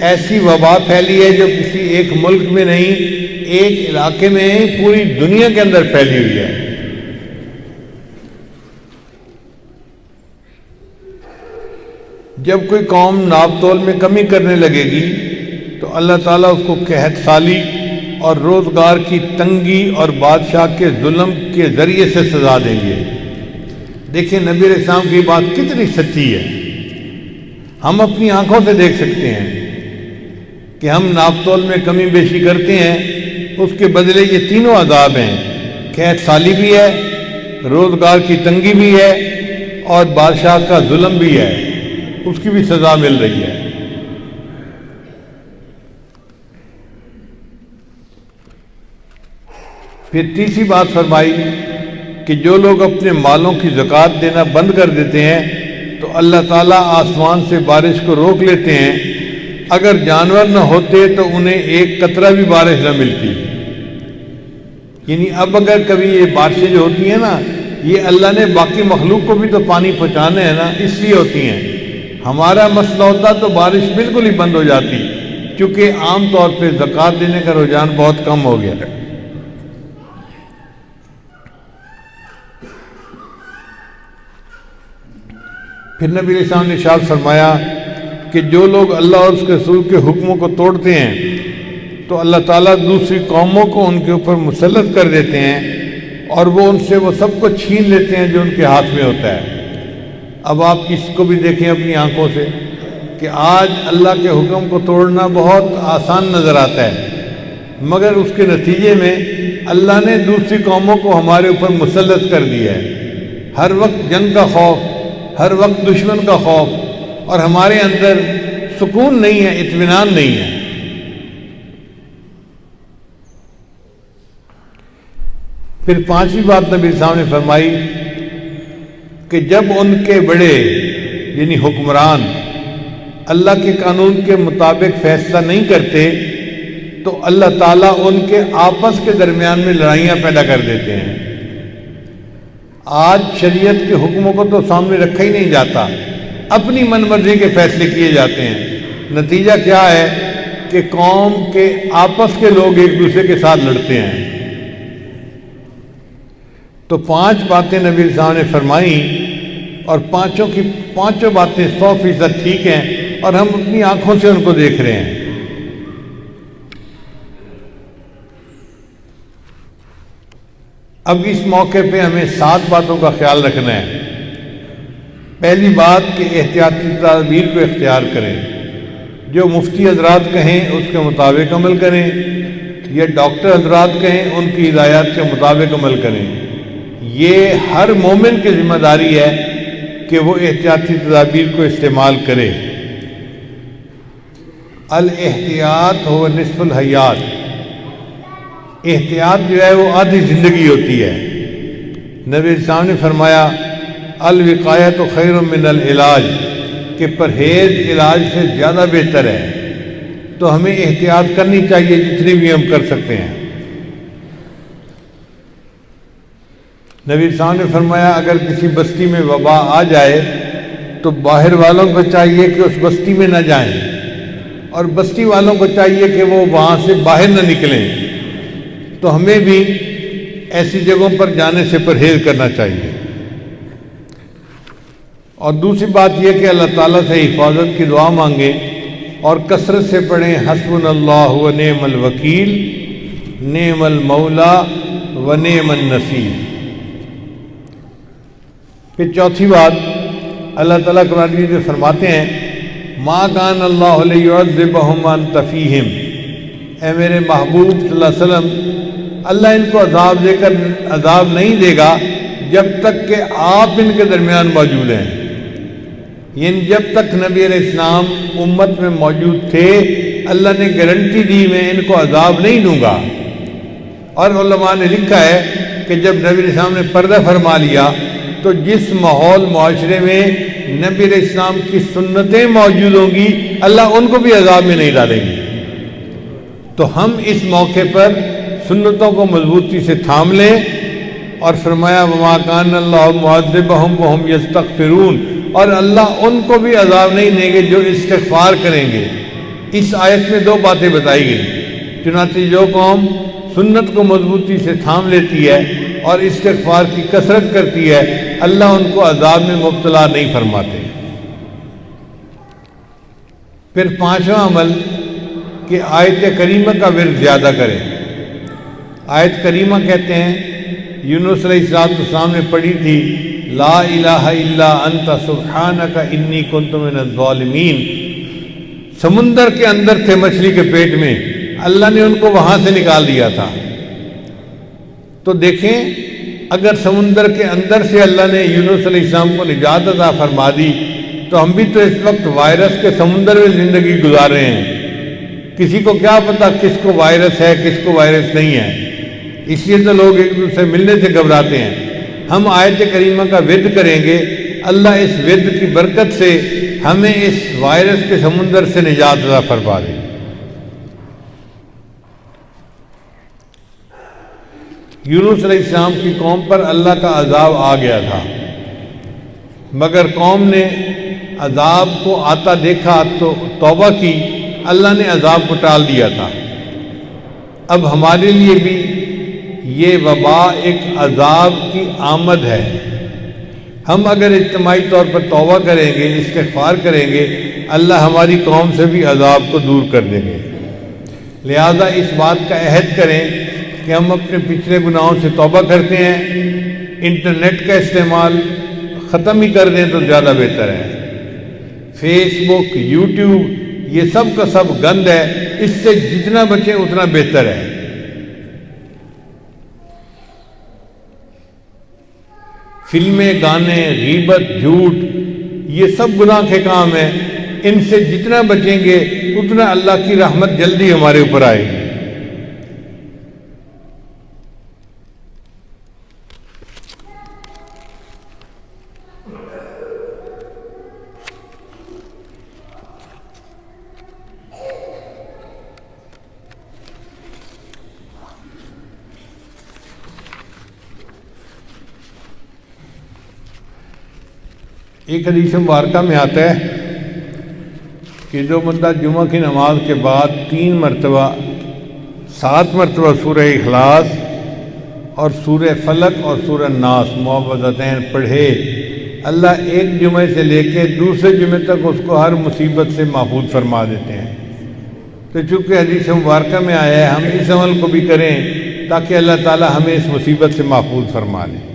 ایسی وبا پھیلی ہے جو کسی ایک ملک میں نہیں، ایک علاقے میں پوری دنیا کے اندر پھیلی ہوئی ہے۔ جب کوئی قوم ناپ تول میں کمی کرنے لگے گی تو اللہ تعالیٰ اس کو قحط سالی اور روزگار کی تنگی اور بادشاہ کے ظلم کے ذریعے سے سزا دیں گے۔ دیکھیں نبی علیہ السلام کی بات کتنی سچی ہے، ہم اپنی آنکھوں سے دیکھ سکتے ہیں کہ ہم ناپ تول میں کمی بیشی کرتے ہیں، اس کے بدلے یہ تینوں عذاب ہیں، قحط سالی بھی ہے، روزگار کی تنگی بھی ہے، اور بادشاہ کا ظلم بھی ہے، اس کی بھی سزا مل رہی ہے۔ پھر تیسری بات فرمائی کہ جو لوگ اپنے مالوں کی زکوٰۃ دینا بند کر دیتے ہیں تو اللہ تعالیٰ آسمان سے بارش کو روک لیتے ہیں، اگر جانور نہ ہوتے تو انہیں ایک قطرہ بھی بارش نہ ملتی۔ یعنی اب اگر کبھی یہ بارشیں جو ہوتی ہیں نا، یہ اللہ نے باقی مخلوق کو بھی تو پانی پہنچانے ہیں نا، اس لیے ہوتی ہیں۔ ہمارا مسئلہ ہوتا تو بارش بالکل ہی بند ہو جاتی، کیونکہ عام طور پہ زکوٰۃ دینے کا رجحان بہت کم ہو گیا ہے۔ پھر نبی علیہ السلام نے ارشاد فرمایا کہ جو لوگ اللہ اور اس کے رسول کے حکموں کو توڑتے ہیں تو اللہ تعالیٰ دوسری قوموں کو ان کے اوپر مسلط کر دیتے ہیں اور وہ ان سے وہ سب کو چھین لیتے ہیں جو ان کے ہاتھ میں ہوتا ہے۔ اب آپ اس کو بھی دیکھیں اپنی آنکھوں سے کہ آج اللہ کے حکم کو توڑنا بہت آسان نظر آتا ہے، مگر اس کے نتیجے میں اللہ نے دوسری قوموں کو ہمارے اوپر مسلط کر دیا ہے۔ ہر وقت جنگ کا خوف، ہر وقت دشمن کا خوف، اور ہمارے اندر سکون نہیں ہے، اطمینان نہیں ہے۔ پھر پانچویں بات نبی صاحب نے فرمائی کہ جب ان کے بڑے یعنی حکمران اللہ کے قانون کے مطابق فیصلہ نہیں کرتے تو اللہ تعالیٰ ان کے آپس کے درمیان میں لڑائیاں پیدا کر دیتے ہیں۔ آج شریعت کے حکموں کو تو سامنے رکھا ہی نہیں جاتا، اپنی من مرضی کے فیصلے کیے جاتے ہیں۔ نتیجہ کیا ہے کہ قوم کے آپس کے لوگ ایک دوسرے کے ساتھ لڑتے ہیں۔ تو 5 باتیں نبی صاحب نے فرمائیں اور پانچوں باتیں 100% ٹھیک ہیں اور ہم اپنی آنکھوں سے ان کو دیکھ رہے ہیں۔ اب اس موقع پہ ہمیں 7 باتوں کا خیال رکھنا ہے۔ پہلی بات کہ احتیاطی تدابیر کو اختیار کریں، جو مفتی حضرات کہیں اس کے مطابق عمل کریں، یا ڈاکٹر حضرات کہیں ان کی ہدایات کے مطابق عمل کریں۔ یہ ہر مومن کی ذمہ داری ہے کہ وہ احتیاطی تدابیر کو استعمال کرے۔ الاحتیاط ہو نصف الحیات، احتیاط جو ہے وہ آدھی زندگی ہوتی ہے۔ نبی صاحب نے فرمایا الوقایۃ خیر من العلاج، کہ پرہیز علاج سے زیادہ بہتر ہے۔ تو ہمیں احتیاط کرنی چاہیے جتنی بھی ہم کر سکتے ہیں۔ نبی صاحب نے فرمایا اگر کسی بستی میں وبا آ جائے تو باہر والوں کو چاہیے کہ اس بستی میں نہ جائیں، اور بستی والوں کو چاہیے کہ وہ وہاں سے باہر نہ نکلیں۔ تو ہمیں بھی ایسی جگہوں پر جانے سے پرہیز کرنا چاہیے۔ اور دوسری بات یہ کہ اللہ تعالیٰ سے حفاظت کی دعا مانگیں اور کثرت سے پڑھیں حسبنا اللہ و نعم الوکیل، نعم المولا و نعم النصیر۔ پھر چوتھی بات، اللہ تعالیٰ قرآن مجید میں فرماتے ہیں ما کان اللہ لیعذبہم وانت فیہم، اے میرے محبوب صلی اللہ علیہ وسلم، اللہ ان کو عذاب نہیں دے گا جب تک کہ آپ ان کے درمیان موجود ہیں۔ یعنی جب تک نبی علیہ السلام امت میں موجود تھے اللہ نے گارنٹی دی میں ان کو عذاب نہیں دوں گا۔ اور علماء نے لکھا ہے کہ جب نبی علیہ السلام نے پردہ فرما لیا تو جس ماحول معاشرے میں نبی علیہ السلام کی سنتیں موجود ہوں گی اللہ ان کو بھی عذاب میں نہیں ڈالیں گے۔ تو ہم اس موقع پر سنتوں کو مضبوطی سے تھام لیں، اور فرمایا وما کان اللہ معذبہم وہم یستغفرون، اور اللہ ان کو بھی عذاب نہیں دیں گے جو استغفار کریں گے۔ اس آیت میں 2 باتیں بتائی گئی، چنانچہ جو قوم سنت کو مضبوطی سے تھام لیتی ہے اور استغفار کی کثرت کرتی ہے اللہ ان کو عذاب میں مبتلا نہیں فرماتے۔ پھر 5واں عمل کہ آیت کریمہ کا ورد زیادہ کریں۔ آیت کریمہ کہتے ہیں یونس علیہ السلام نے پڑھی تھی لا الہ الا انت سبحانک انی کنت من الظالمین۔ سمندر کے اندر تھے مچھلی کے پیٹ میں، اللہ نے ان کو وہاں سے نکال دیا تھا۔ تو دیکھیں اگر سمندر کے اندر سے اللہ نے یونس علیہ السلام کو نجات عطا فرما دی تو ہم بھی تو اس وقت وائرس کے سمندر میں زندگی گزار رہے ہیں۔ کسی کو کیا پتا کس کو وائرس ہے کس کو وائرس نہیں ہے، اس لیے تو لوگ ایک دوسرے سے ملنے سے گھبراتے ہیں۔ ہم آیت کریمہ کا ورد کریں گے، اللہ اس ورد کی برکت سے ہمیں اس وائرس کے سمندر سے نجات عطا فرما دے۔ یونس علیہ السلام کی قوم پر اللہ کا عذاب آ گیا تھا، مگر قوم نے عذاب کو آتا دیکھا تو توبہ کی، اللہ نے عذاب کو ٹال دیا تھا۔ اب ہمارے لیے بھی یہ وبا ایک عذاب کی آمد ہے۔ ہم اگر اجتماعی طور پر توبہ کریں گے، استغفار کریں گے، اللہ ہماری قوم سے بھی عذاب کو دور کر دیں گے۔ لہذا اس بات کا عہد کریں کہ ہم اپنے پچھلے گناہوں سے توبہ کرتے ہیں، انٹرنیٹ کا استعمال ختم ہی کر دیں تو زیادہ بہتر ہے۔ فیس بک، یوٹیوب، یہ سب کا سب گند ہے، اس سے جتنا بچیں اتنا بہتر ہے۔ فلمیں، گانے، غیبت، جھوٹ، یہ سب گناہ کے کام ہیں، ان سے جتنا بچیں گے اتنا اللہ کی رحمت جلدی ہمارے اوپر آئے گی۔ ایک حدیث مبارکہ میں آتا ہے کہ جو بندہ جمعہ کی نماز کے بعد 7 مرتبہ سورہ اخلاص اور سورہ فلق اور سورہ ناس معوذتین پڑھے، اللہ ایک جمعے سے لے کے دوسرے جمعے تک اس کو ہر مصیبت سے محفوظ فرما دیتے ہیں۔ تو چونکہ حدیث مبارکہ میں آیا ہے، ہم اس عمل کو بھی کریں تاکہ اللہ تعالی ہمیں اس مصیبت سے محفوظ فرما لے۔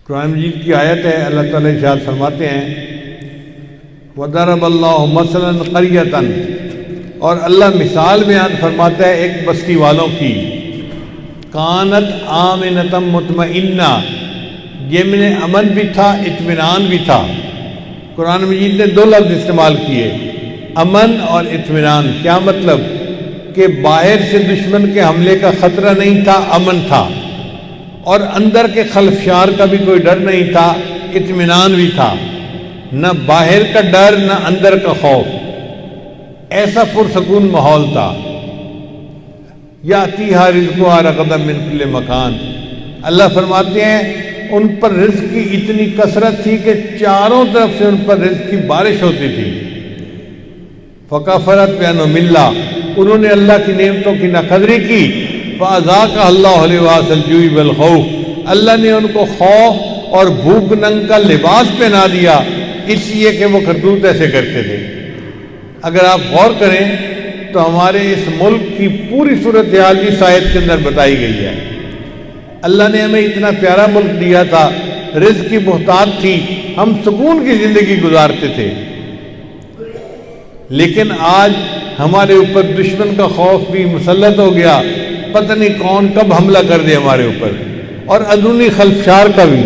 قرآن مجید کی آیت ہے، اللہ تعالیٰ ارشاد فرماتے ہیں وَضَرَبَ اللَّهُ مَثَلًا قَرْيَةً، اور اللہ مثال بیان فرماتا ہے ایک بستی والوں کی، کانت آمنۃ مطمئنہ، جن میں امن بھی تھا، اطمینان بھی تھا۔ قرآن مجید نے 2 لفظ استعمال کیے، امن اور اطمینان۔ کیا مطلب؟ کہ باہر سے دشمن کے حملے کا خطرہ نہیں تھا، امن تھا، اور اندر کے خلفشار کا بھی کوئی ڈر نہیں تھا، اطمینان بھی تھا، نہ باہر کا ڈر نہ اندر کا خوف، ایسا پرسکون ماحول تھا۔ یاتیہا رزقہا رغداً من کل مکان، اللہ فرماتے ہیں ان پر رزق کی اتنی کثرت تھی کہ چاروں طرف سے ان پر رزق کی بارش ہوتی تھی۔ فکفرت بانعم اللہ، انہوں نے اللہ کی نعمتوں کی ناقدری کی۔ فَأَذَاقَهَا اللَّهُ لِبَاسَ الْجُوعِ وَالْخَوْفِ، اللہ نے ان کو خوف اور بھوک ننگ کا لباس پہنا دیا، اس لیے کہ وہ کرتوت ایسے کرتے تھے۔ اگر آپ غور کریں تو ہمارے اس ملک کی پوری صورتحال اس آیت کے اندر بتائی گئی ہے۔ اللہ نے ہمیں اتنا پیارا ملک دیا تھا، رزق کی بہتات تھی، ہم سکون کی زندگی گزارتے تھے، لیکن آج ہمارے اوپر دشمن کا خوف بھی مسلط ہو گیا، پتہ نہیں کون کب حملہ کر دے ہمارے اوپر، اور اندرونی خلفشار کا بھی،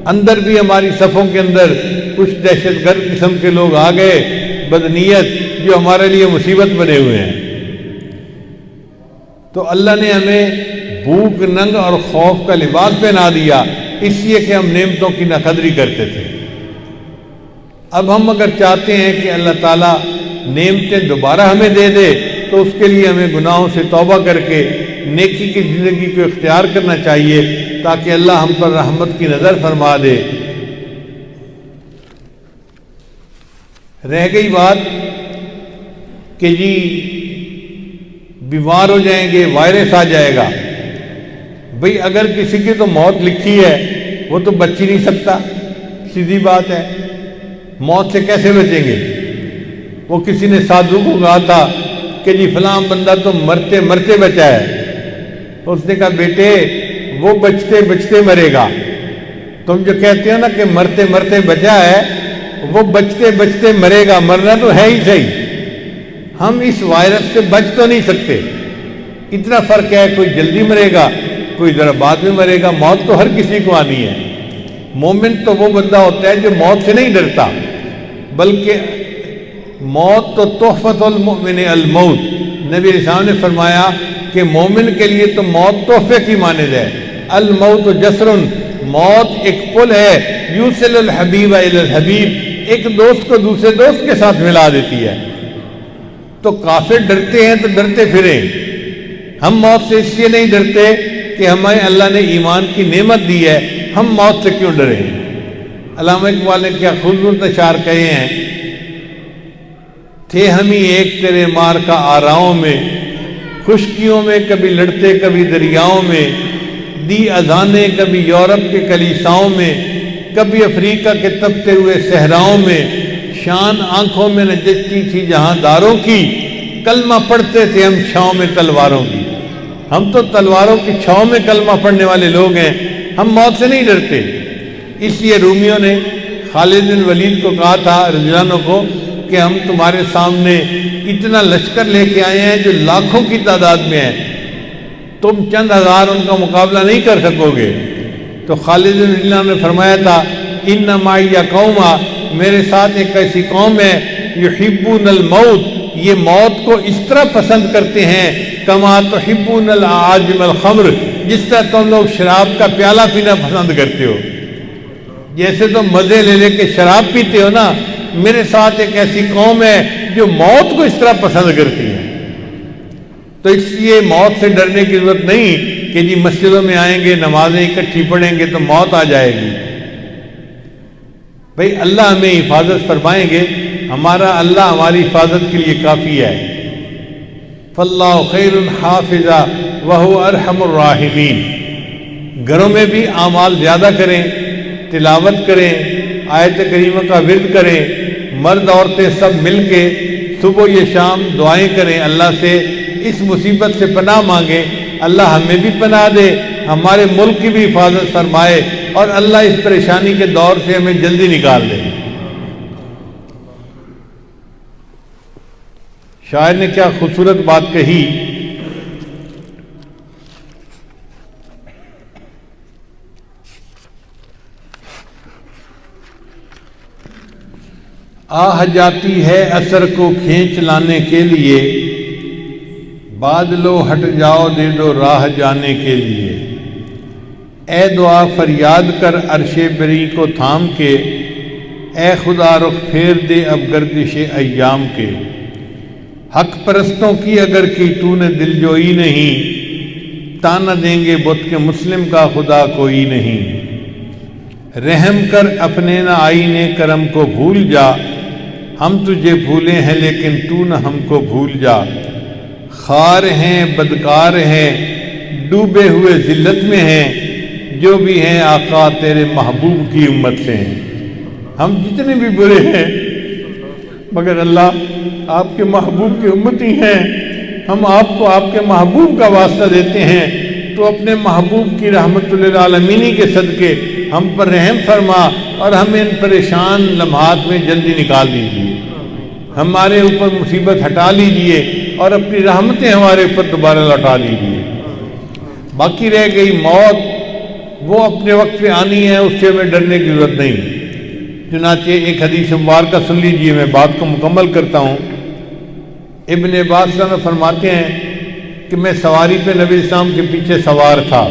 اندر بھی ہماری صفوں کے اندر کچھ دہشت گرد قسم کے لوگ آ گئے، بدنیت، جو ہمارے لیے مصیبت بنے ہوئے ہیں۔ تو اللہ نے ہمیں بھوک ننگ اور خوف کا لباس پہنا دیا، اس لیے کہ ہم نعمتوں کی ناقدری کرتے تھے۔ اب ہم اگر چاہتے ہیں کہ اللہ تعالیٰ نعمتیں دوبارہ ہمیں دے دے تو اس کے لیے ہمیں گناہوں سے توبہ کر کے نیکی کی زندگی کو اختیار کرنا چاہیے تاکہ اللہ ہم پر رحمت کی نظر فرما دے۔ رہ گئی بات کہ جی بیمار ہو جائیں گے، وائرس آ جائے گا، بھئی اگر کسی کی تو موت لکھی ہے وہ تو بچ ہی نہیں سکتا، سیدھی بات ہے، موت سے کیسے بچیں گے؟ وہ کسی نے سادھو کو کہا تھا کہ جی فلاں بندہ تو مرتے مرتے بچا ہے، اس نے کہا بیٹے وہ بچتے بچتے مرے گا، تم جو کہتے ہو نا کہ مرتے مرتے بچا ہے، وہ بچتے بچتے مرے گا، مرنا تو ہے ہی صحیح، ہم اس وائرس سے بچ تو نہیں سکتے، اتنا فرق ہے، کوئی جلدی مرے گا، کوئی ذرا بعد میں مرے گا، موت تو ہر کسی کو آنی ہے۔ مومن تو وہ بندہ ہوتا ہے جو موت سے نہیں ڈرتا، بلکہ موت تو تحفۃ المؤمن الموت، نبی علیہ السلام نے فرمایا کہ مومن کے لیے تو موت تحفے کی مانند ہے۔ الموت جسر، موت ایک پل ہے، یوصل الحبیب الی الحبیب، ایک دوست کو دوسرے دوست کے ساتھ ملا دیتی ہے۔ تو کافر ڈرتے ہیں تو ڈرتے پھریں، ہم موت سے اس لیے نہیں ڈرتے کہ ہمیں اللہ نے ایمان کی نعمت دی ہے، ہم موت سے کیوں ڈریں؟ علامہ اقبال نے کیا خوبصورت اشعار کہے ہیں، تھے ہم ہی ایک تیرے مار کا آراؤں میں، خشکیوں میں کبھی لڑتے کبھی دریاؤں میں، دی اذانیں کبھی یورپ کے کلیساؤں میں، کبھی افریقہ کے تپتے ہوئے صحراؤں میں، شان آنکھوں میں نجتی تھی جہاں داروں کی، کلمہ پڑھتے تھے ہم چھاؤں میں تلواروں کی۔ ہم تو تلواروں کی چھاؤں میں کلمہ پڑھنے والے لوگ ہیں، ہم موت سے نہیں ڈرتے۔ اس لیے رومیوں نے خالد بن ولید کو کہا تھا رضی اللہ عنہ کو کہ ہم تمہارے سامنے اتنا لشکر لے کے آئے ہیں جو لاکھوں کی تعداد میں ہے، تم چند ہزار ان کا مقابلہ نہیں کر سکو گے۔ تو خالد بن ولید نے فرمایا تھا ان معی قوما، میرے ساتھ ایک ایسی قوم ہے یحبون الموت، یہ موت کو اس طرح پسند کرتے ہیں کما تحبون الاعاجم الخمر، جس طرح تم لوگ شراب کا پیالہ پینا پسند کرتے ہو، جیسے تم مزے لے لے کے شراب پیتے ہو نا، میرے ساتھ ایک ایسی قوم ہے جو موت کو اس طرح پسند کرتی ہے۔ تو اس لیے موت سے ڈرنے کی ضرورت نہیں کہ جی مسجدوں میں آئیں گے نمازیں اکٹھی پڑھیں گے تو موت آ جائے گی۔ بھئی اللہ ہمیں حفاظت فرمائیں گے، ہمارا اللہ ہماری حفاظت کے لیے کافی ہے۔ فاللہ خیر حافظا وہو ارحم الراحمین۔ گھروں میں بھی اعمال زیادہ کریں، تلاوت کریں، آیت کریمہ کا ورد کریں، مرد عورتیں سب مل کے صبح یا شام دعائیں کریں، اللہ سے اس مصیبت سے پناہ مانگیں، اللہ ہمیں بھی پناہ دے، ہمارے ملک کی بھی حفاظت فرمائے، اور اللہ اس پریشانی کے دور سے ہمیں جلدی نکال دے۔ شاعر نے کیا خوبصورت بات کہی، آہ جاتی ہے اثر کو کھینچ لانے کے لیے، بادلو ہٹ جاؤ دے دو راہ جانے کے لیے، اے دعا فریاد کر عرش بری کو تھام کے، اے خدا رخ پھیر دے اب گردش ایام کے، حق پرستوں کی اگر کی تو نے دل جوئی نہیں، تانا دیں گے بت کے مسلم کا خدا کوئی نہیں، رحم کر اپنے نہ آئینے کرم کو بھول جا، ہم تجھے بھولے ہیں لیکن تو نہ ہم کو بھول جا، خار ہیں بدکار ہیں ڈوبے ہوئے ذلت میں ہیں، جو بھی ہیں آقا تیرے محبوب کی امت سے ہیں۔ ہم جتنے بھی برے ہیں مگر اللہ آپ کے محبوب کی امتی ہیں، ہم آپ کو آپ کے محبوب کا واسطہ دیتے ہیں، تو اپنے محبوب کی رحمت للعالمین کے صدقے ہم پر رحم فرما اور ہمیں ان پریشان لمحات میں جلدی نکال دیجیے، ہمارے اوپر مصیبت ہٹا لیجیے اور اپنی رحمتیں ہمارے اوپر دوبارہ لوٹا لیجیے۔ باقی رہ گئی موت، وہ اپنے وقت پہ آنی ہے، اس سے ہمیں ڈرنے کی ضرورت نہیں۔ چنانچہ ایک حدیث مبارکہ سن لیجیے، میں بات کو مکمل کرتا ہوں۔ ابن عباس میں فرماتے ہیں کہ میں سواری پہ نبی اسلام کے پیچھے سوار تھا،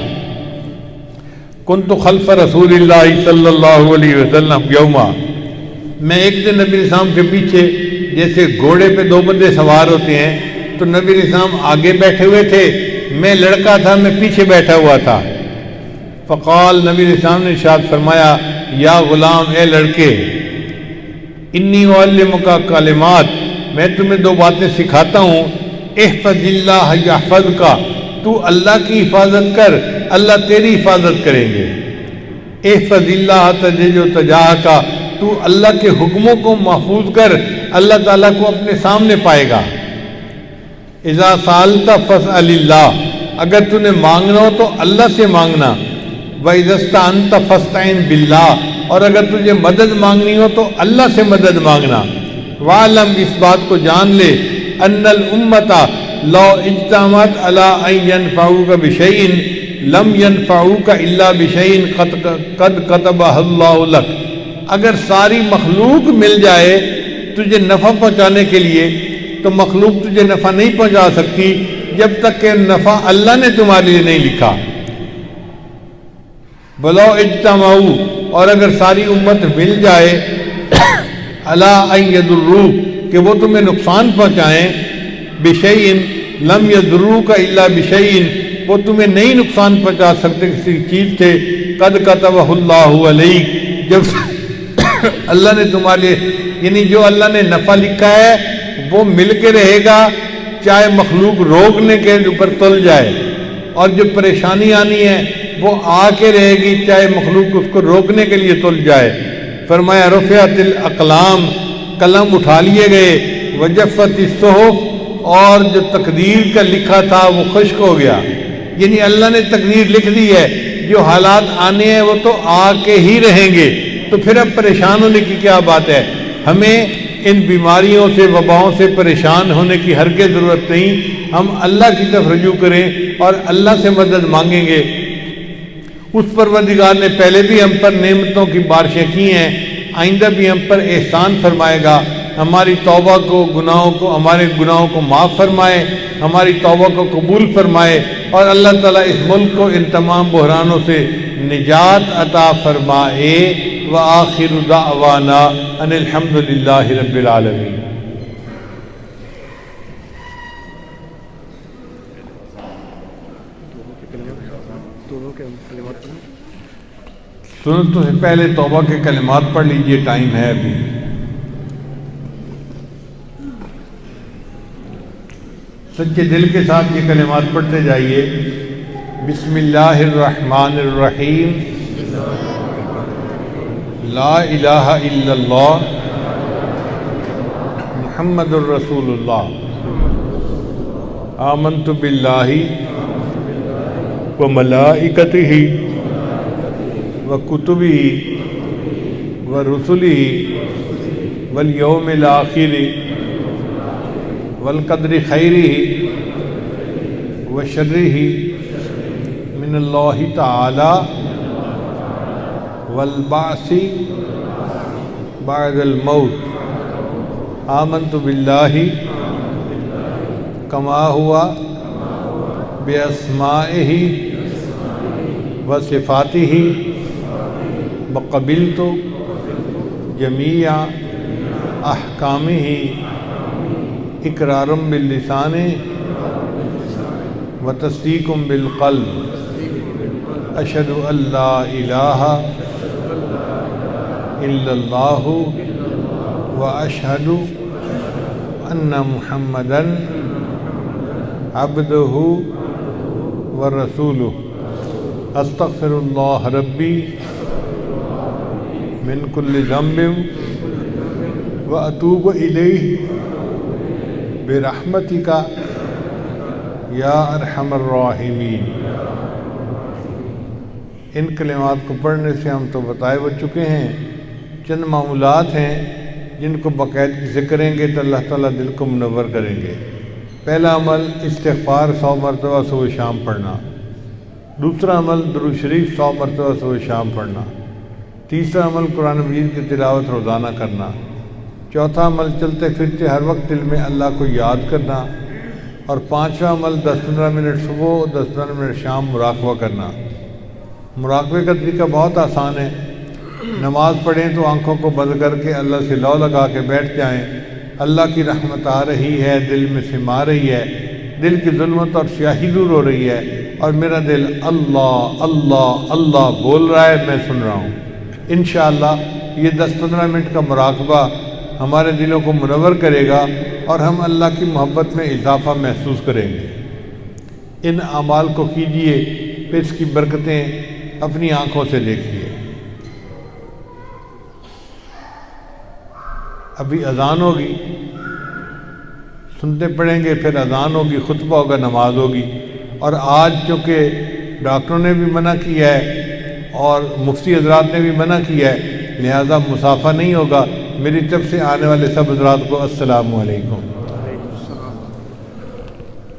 کنت خلف رسول اللہ صلی اللہ علیہ وسلم یوما، میں ایک دن نبی اسلام کے پیچھے، جیسے گھوڑے پہ دو بندے سوار ہوتے ہیں تو نبی اسلام آگے بیٹھے ہوئے تھے، میں لڑکا تھا، میں پیچھے بیٹھا ہوا تھا۔ فقال، نبی اسلام نے ارشاد فرمایا، یا غلام، اے لڑکے، انی اعلمک کلمات، میں تمہیں دو باتیں سکھاتا ہوں، احفظ اللہ یحفظک، تو اللہ کی حفاظت کر، اللہ تیری حفاظت کریں گے۔ احفظ اللہ تجد تجاہک، تو اللہ کے حکموں کو محفوظ کر، اللہ تعالیٰ کو اپنے سامنے پائے گا۔ اذا سألت فاسأل اللہ، اگر تو نے مانگنا ہو تو اللہ سے مانگنا۔ وَإِذَا اسْتَعَنْتَ فَاسْتَعِنْ بِاللَّهِ، اور اگر تجھے مدد مانگنی ہو تو اللہ سے مدد مانگنا۔ وَعْلَمْ، اس بات کو جان لے، أَنَّ الْأُمَّةَ لَوْ اجْتَمَعَتْ عَلَىٰ أَن يَنْفَعُوكَ بِشَيْءٍ لَمْ يَنْفَعُوكَ إِلَّا بِشَيْءٍ قَدْ كَتَبَهُ اللَّهُ لَكَ، اگر ساری مخلوق مل جائے تجھے نفع پہنچانے کے لیے تو مخلوق تجھے نفع نہیں پہنچا سکتی جب تک کہ نفع اللہ نے تمہارے لیے نہیں لکھا۔ بلو اجتماعو، اور اگر ساری امت مل جائے الا ان یضروک، کہ وہ تمہیں نقصان پہنچائیں، بشیء لم یضروک الا بشیء، وہ تمہیں نہیں نقصان پہنچا سکتے کسی چیز سے، قد کتبہ اللہ علیک، جب اللہ نے تمہارے لیے، یعنی جو اللہ نے نفع لکھا ہے وہ مل کے رہے گا، چاہے مخلوق روکنے کے اوپر تل جائے، اور جو پریشانی آنی ہے وہ آ کے رہے گی، چاہے مخلوق اس کو روکنے کے لیے تل جائے۔ فرمایا رفعت الاقلام، قلم اٹھا لیے گئے، وجفت الصحف، اور جو تقدیر کا لکھا تھا وہ خشک ہو گیا، یعنی اللہ نے تقدیر لکھ دی ہے، جو حالات آنے ہیں وہ تو آ کے ہی رہیں گے، تو پھر اب پریشان ہونے کی کیا بات ہے؟ ہمیں ان بیماریوں سے، وباؤں سے پریشان ہونے کی ہرگز ضرورت نہیں، ہم اللہ کی طرف رجوع کریں اور اللہ سے مدد مانگیں گے۔ اس پروردگار نے پہلے بھی ہم پر نعمتوں کی بارشیں کی ہیں، آئندہ بھی ہم پر احسان فرمائے گا، ہماری توبہ کو، گناہوں کو، ہمارے گناہوں کو معاف فرمائے، ہماری توبہ کو قبول فرمائے، اور اللہ تعالیٰ اس ملک کو ان تمام بحرانوں سے نجات عطا فرمائے۔ وآخر دعوانا ان الحمد للہ رب العالمین۔ سنتوں سے پہلے توبہ کے کلمات پڑھ لیجئے، ٹائم ہے ابھی۔ سچے دل کے ساتھ یہ کلمات پڑھتے جائیے۔ بسم اللہ الرحمن الرحیم، لا الہ الا اللہ محمد الرسول اللہ، آمنت باللہ وملائکتہ وکتبہ ورسلہ والیوم الآخر والقدر خیرہ وشرہ من اللہ تعالی والبعث بعد الموت، آمنت باللہ کما ہوا باسمائہ وصفاتہ وقبلت جمیع احکامہ اقرار باللسان وتصدیق بالقلب، اشہد ان لا الہ الا اللہ واشہد ان محمدا عبدہ ورسولہ، استغفر اللہ ربی من کل ذنب واتوب الیہ برحمتک یا ارحم الراحمین۔ ان کلمات کو پڑھنے سے ہم تو بتائے ہو چکے ہیں، چند معمولات ہیں جن کو باقاعدگی سے کریں گے تو اللہ تعالیٰ دل کو منور کریں گے۔ پہلا عمل استغفار 100 مرتبہ صبح شام پڑھنا، دوسرا عمل درود شریف 100 مرتبہ صبح شام پڑھنا، تیسرا عمل قرآن مجید کی تلاوت روزانہ کرنا، چوتھا عمل چلتے پھرتے ہر وقت دل میں اللہ کو یاد کرنا، اور پانچواں عمل 10-15 منٹ صبح 10-15 منٹ شام مراقبہ کرنا۔ مراقبے کا طریقہ بہت آسان ہے، نماز پڑھیں تو آنکھوں کو بند کر کے اللہ سے لو لگا کے بیٹھ جائیں، اللہ کی رحمت آ رہی ہے، دل میں سما رہی ہے، دل کی ظلمت اور سیاہی دور ہو رہی ہے، اور میرا دل اللہ اللہ اللہ بول رہا ہے، میں سن رہا ہوں۔ انشاءاللہ یہ 10-15 منٹ کا مراقبہ ہمارے دلوں کو منور کرے گا، اور ہم اللہ کی محبت میں اضافہ محسوس کریں گے۔ ان اعمال کو کیجئے، پھر اس کی برکتیں اپنی آنکھوں سے دیکھیے۔ ابھی اذان ہوگی، سنتے پڑھیں گے، پھر اذان ہوگی، خطبہ ہوگا، نماز ہوگی۔ اور آج چونکہ ڈاکٹروں نے بھی منع کیا ہے اور مفتی حضرات نے بھی منع کیا ہے، لہذا مسافہ نہیں ہوگا۔ میری طرف سے آنے والے سب حضرات کو السلام علیکم۔